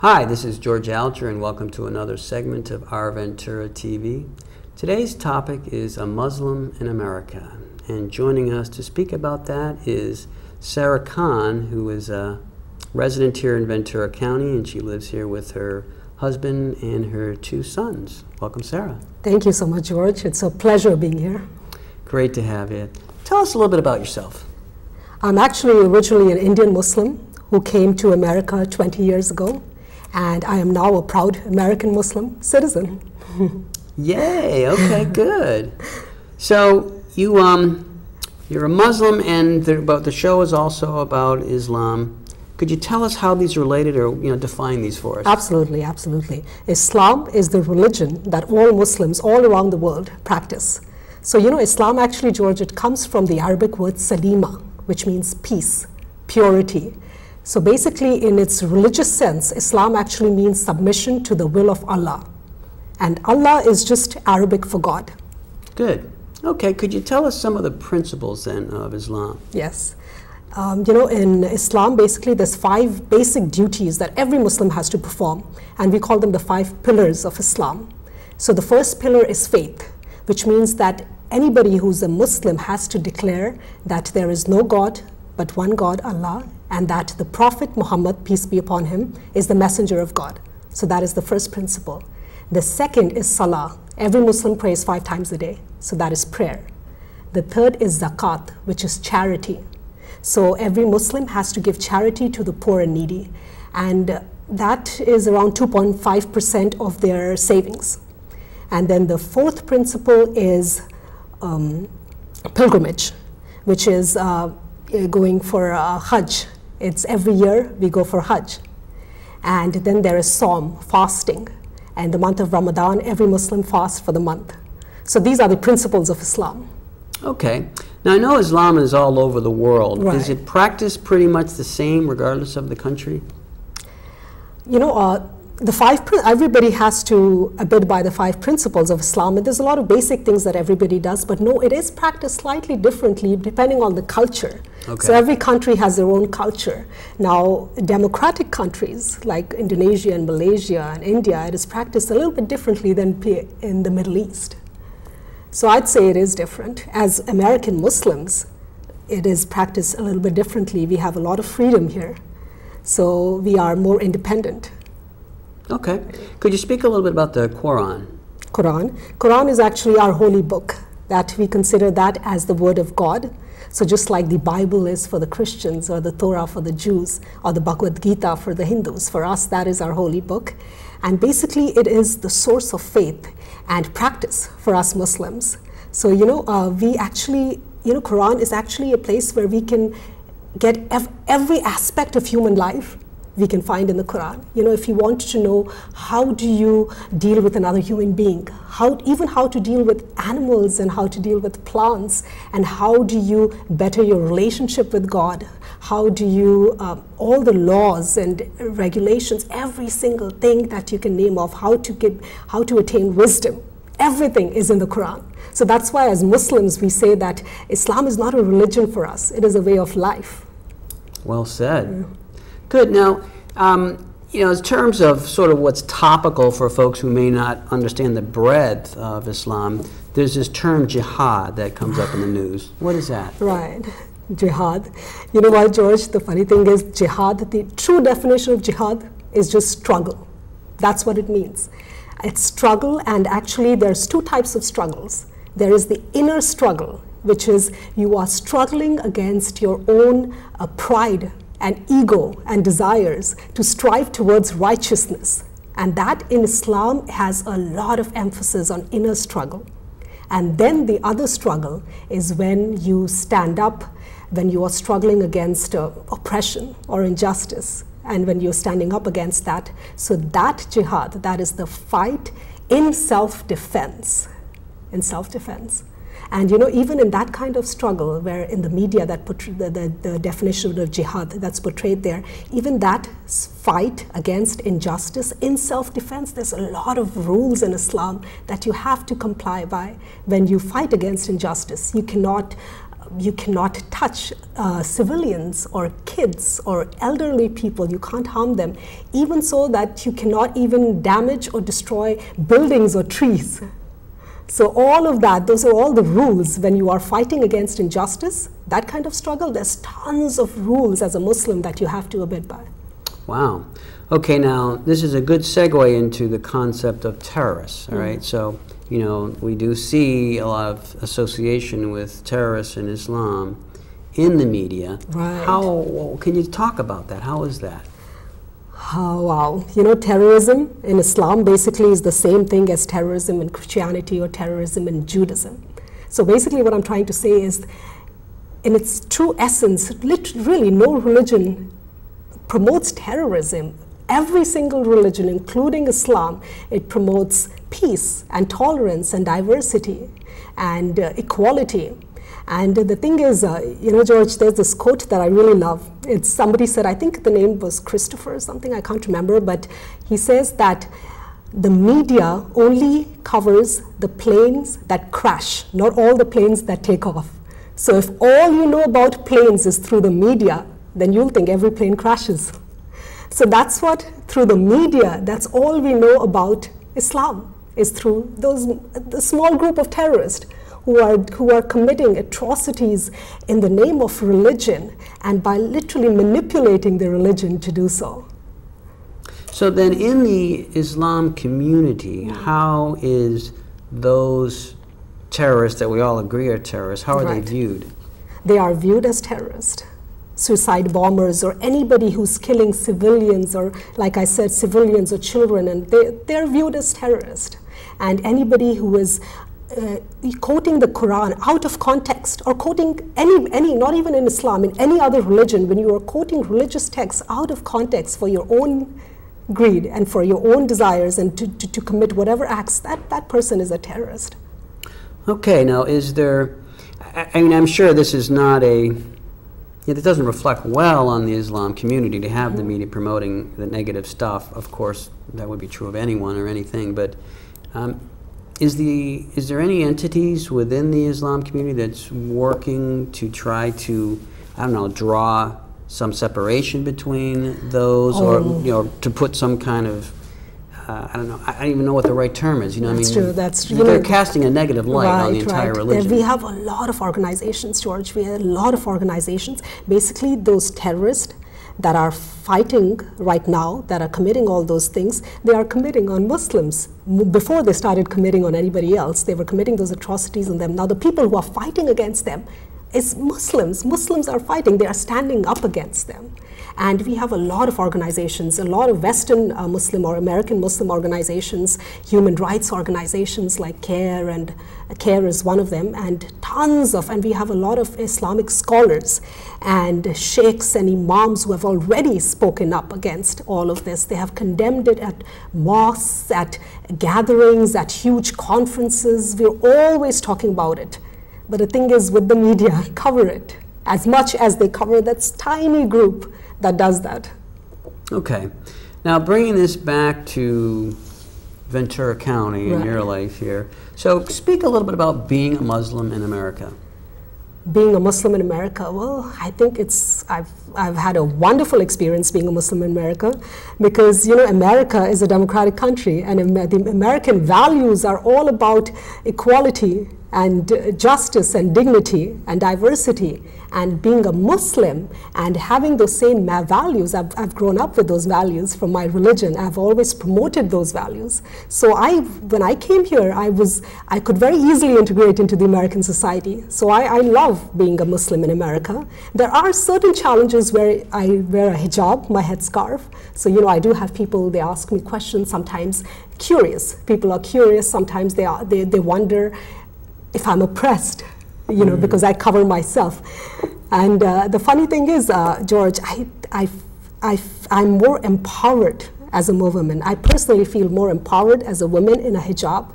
Hi, this is George Alger, and welcome to another segment of Our Ventura TV. Today's topic is a Muslim in America, and joining us to speak about that is Sarah Khan, who is a resident here in Ventura County, and she lives here with her husband and her 2 sons. Welcome, Sarah. Thank you so much, George. It's a pleasure being here. Great to have you. Tell us a little bit about yourself. I'm actually originally an Indian Muslim who came to America 20 years ago, and I am now a proud American Muslim citizen. Yay, okay, good. So you're a Muslim, and the show is also about Islam. Could you tell us how these are related, or define these for us? Absolutely, absolutely. Islam is the religion that all Muslims all around the world practice. So Islam actually, George, it comes from the Arabic word salima, which means peace, purity. So basically, in its religious sense, Islam actually means submission to the will of Allah. And Allah is just Arabic for God. Good. Okay, could you tell us some of the principles then of Islam? Yes. In Islam, basically, there's 5 basic duties that every Muslim has to perform, and we call them the 5 pillars of Islam. So the first pillar is faith, which means that anybody who's a Muslim has to declare that there is no God but one God, Allah, and that the Prophet Muhammad, peace be upon him, is the messenger of God. So that is the first principle. The second is salah. Every Muslim prays 5 times a day, so that is prayer. The third is zakat, which is charity. So every Muslim has to give charity to the poor and needy, and that is around 2.5% of their savings. And then the fourth principle is pilgrimage, which is going for Hajj. It's every year we go for Hajj. And then there is Sawm, fasting. And the month of Ramadan, every Muslim fasts for the month. So these are the principles of Islam. Okay. Now I know Islam is all over the world. Right. Is it practiced pretty much the same regardless of the country? Everybody has to abide by the 5 principles of Islam, and there's a lot of basic things that everybody does, but no, it is practiced slightly differently depending on the culture. Okay. So every country has their own culture. Now, democratic countries like Indonesia and Malaysia and India, it is practiced a little bit differently than in the Middle East. So I'd say it is different. As American Muslims, it is practiced a little bit differently. We have a lot of freedom here, so we are more independent. Okay. Could you speak a little bit about the Koran? Quran is actually our holy book, that we consider that as the word of God. So just like the Bible is for the Christians, or the Torah for the Jews, or the Bhagavad Gita for the Hindus, for us that is our holy book. And basically it is the source of faith and practice for us Muslims. So we actually, Quran is actually a place where we can get every aspect of human life we can find in the Quran. If you want to know how do you deal with another human being, even how to deal with animals and how to deal with plants, and how do you better your relationship with God, how do you, all the laws and regulations, every single thing that you can name of, how to attain wisdom, everything is in the Quran. So that's why as Muslims we say that Islam is not a religion for us, it is a way of life. Well said. Yeah. Good. Now, in terms of sort of what's topical for folks who may not understand the breadth of Islam, there's this term jihad that comes up in the news. What is that? Right. Jihad. You know what, George? The funny thing is, jihad, the true definition of jihad is just struggle. That's what it means. It's struggle, and actually there's 2 types of struggles. There is the inner struggle, which is you are struggling against your own pride and ego and desires to strive towards righteousness. And that in Islam has a lot of emphasis on inner struggle. And then the other struggle is when you stand up, when you are struggling against oppression or injustice, and when you're standing up against that. So that jihad, that is the fight in self-defense, And even in that kind of struggle, where in the media that the definition of jihad that's portrayed there, even that fight against injustice in self-defense, there's a lot of rules in Islam that you have to comply by. When you fight against injustice, you cannot you cannot touch civilians or kids or elderly people. You can't harm them. Even so that you cannot even damage or destroy buildings or trees. So all of that, those are all the rules when you are fighting against injustice. That kind of struggle, there's tons of rules as a Muslim that you have to abide by. Wow. Okay, now this is a good segue into the concept of terrorists, all right? So, you know, we do see a lot of association with terrorists in Islam in the media. Right. How, can you talk about that? How is that? Oh, wow. You know, terrorism in Islam basically is the same thing as terrorism in Christianity or terrorism in Judaism. So basically what I'm trying to say is, in its true essence, really no religion promotes terrorism. Every single religion, including Islam, it promotes peace and tolerance and diversity and equality. And the thing is, you know, George, there's this quote that I really love. It's somebody said, I think the name was Christopher or something, I can't remember, but he says that the media only covers the planes that crash, not all the planes that take off. So if all you know about planes is through the media, then you'll think every plane crashes. So that's what, through the media, that's all we know about Islam, is through the small group of terrorists who are committing atrocities in the name of religion and by literally manipulating the religion to do so. So then in the Islam community, how is those terrorists that we all agree are terrorists, how are they viewed? They are viewed as terrorists. Suicide bombers or anybody who's killing civilians or, like I said, civilians or children, and they're viewed as terrorists. And anybody who is quoting the Quran out of context or quoting any, not even in Islam, in any other religion, when you are quoting religious texts out of context for your own greed and for your own desires and to commit whatever acts, that person is a terrorist. Okay, now is there, I mean, I'm sure this is not it doesn't reflect well on the Islam community to have the media promoting the negative stuff. Of course, that would be true of anyone or anything, but is there any entities within the Islam community that's working to try to, I don't know, draw some separation between those, or you know, to put some kind of I don't know, I don't even know what the right term is, you know. That's I mean, true, that's true. They're casting a negative light on the entire religion. We have a lot of organizations, George. We have a lot of organizations. Basically, those terrorists that are fighting right now, that are committing all those things, they are committing on Muslims. Before they started committing on anybody else, they were committing those atrocities on them. Now the people who are fighting against them is Muslims. Muslims are fighting, they are standing up against them. And we have a lot of organizations, a lot of Western Muslim or American Muslim organizations, human rights organizations like CARE, and CARE is one of them, and tons of, and we have a lot of Islamic scholars and sheikhs and imams who have already spoken up against all of this. They have condemned it at mosques, at gatherings, at huge conferences. We're always talking about it. But the thing is, with the media, cover it as much as they cover that tiny group that does that. Okay. Now, bringing this back to Ventura County in your life here. So speak a little bit about being a Muslim in America. Being a Muslim in America, well, I think I've had a wonderful experience being a Muslim in America, because, you know, America is a democratic country, and the American values are all about equality and justice and dignity and diversity. And being a Muslim and having those same values, I've grown up with those values from my religion. I've always promoted those values. So when I came here, I could very easily integrate into the American society. So I love being a Muslim in America. There are certain challenges where I wear a hijab, my headscarf. So, you know, I do have people, they ask me questions, sometimes curious. People are curious, sometimes they wonder if I'm oppressed, you know, because I cover myself. And the funny thing is, George, I'm more empowered as a woman. I personally feel more empowered as a woman in a hijab.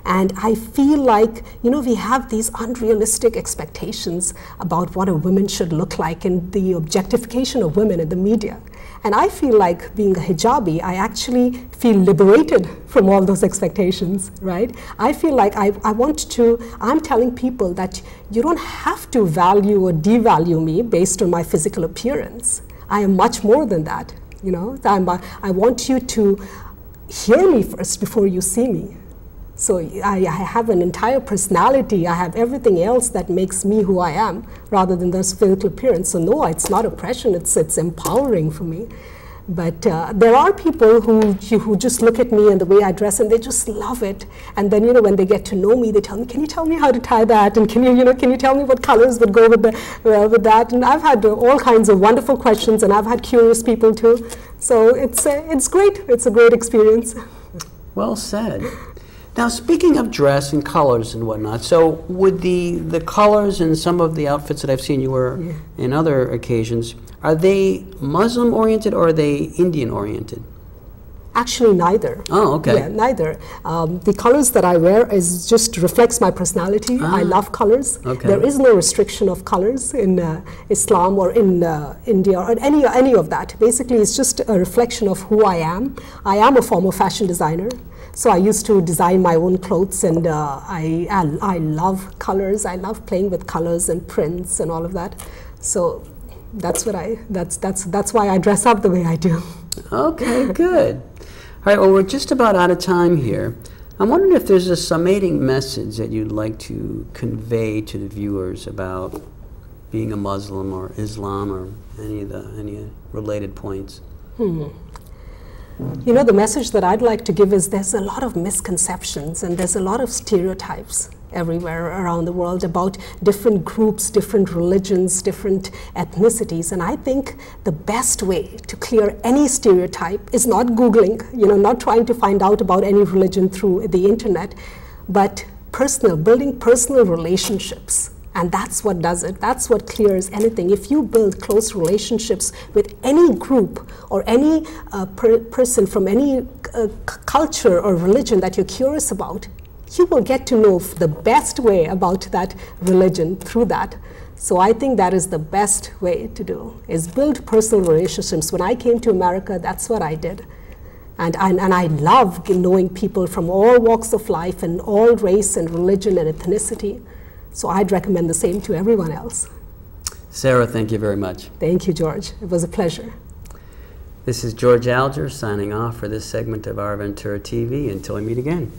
And I feel like, you know, we have these unrealistic expectations about what a woman should look like, and the objectification of women in the media. And I feel like being a hijabi, I actually feel liberated from all those expectations, right? I feel like I'm telling people that you don't have to value or devalue me based on my physical appearance. I am much more than that, you know. I want you to hear me first before you see me. So I have an entire personality, I have everything else that makes me who I am, rather than this physical appearance. So no, it's not oppression, it's empowering for me. But there are people who just look at me and the way I dress and they just love it. And then, you know, when they get to know me, they tell me, can you tell me how to tie that? And can you tell me what colors would go with that? And I've had all kinds of wonderful questions, and I've had curious people too. So it's great. It's a great experience. Well said. Now, speaking of dress and colors and whatnot, so would the colors in some of the outfits that I've seen you wear in other occasions, are they Muslim-oriented or are they Indian-oriented? Actually, neither. Oh, okay. Yeah, neither. The colors that I wear is just reflects my personality. I love colors. Okay. There is no restriction of colors in Islam or in India or any of that. Basically, it's just a reflection of who I am. I am a former fashion designer. So I used to design my own clothes, and I love colors. I love playing with colors and prints and all of that. So that's why I dress up the way I do. Okay, good. All right, well, we're just about out of time here. I'm wondering if there's a summating message that you'd like to convey to the viewers about being a Muslim or Islam or any related points. You know, the message that I'd like to give is there's a lot of misconceptions and there's a lot of stereotypes everywhere around the world about different groups, different religions, different ethnicities. And I think the best way to clear any stereotype is not Googling, you know, not trying to find out about any religion through the internet, but building personal relationships. And that's what does it. That's what clears anything. If you build close relationships with any group or any person from any culture or religion that you're curious about, you will get to know the best way about that religion through that. So I think that is the best way to do, is build personal relationships. When I came to America, that's what I did. And I love knowing people from all walks of life and all race and religion and ethnicity. So I'd recommend the same to everyone else. Sarah, thank you very much. Thank you, George. It was a pleasure. This is George Alger signing off for this segment of Our Ventura TV. Until we meet again.